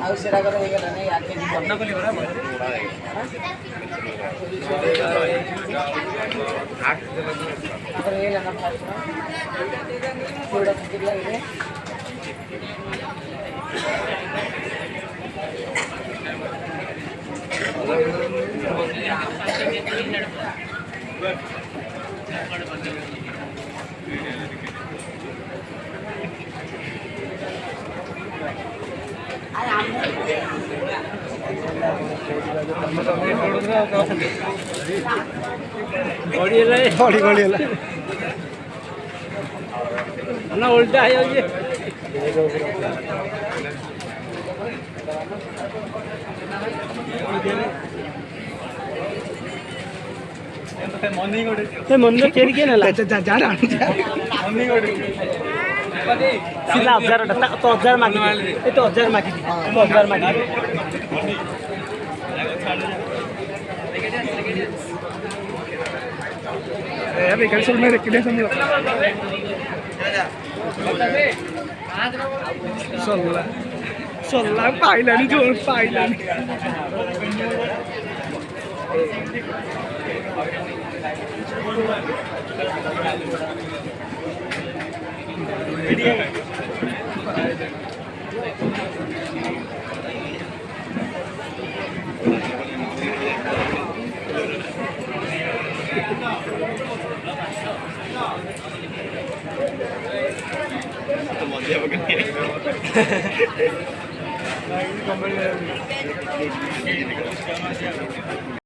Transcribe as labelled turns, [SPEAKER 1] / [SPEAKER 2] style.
[SPEAKER 1] ଆଉ ସେଟା କର ହେଇଗଲାନି ଆକେ ବନ୍ଦ କଲି ବରା ହେଇଗଲା ନା ଫାଷ୍ଟ ଲାଗେ
[SPEAKER 2] उल्टा है मन चेरी के ना सीधा 1000 तो 1000 मांगी ये तो 1000 मांगी तो 1000 मांगी अरे कैसे मेरे किले समझो सोल्ला पाइलानी जोर पाइलानी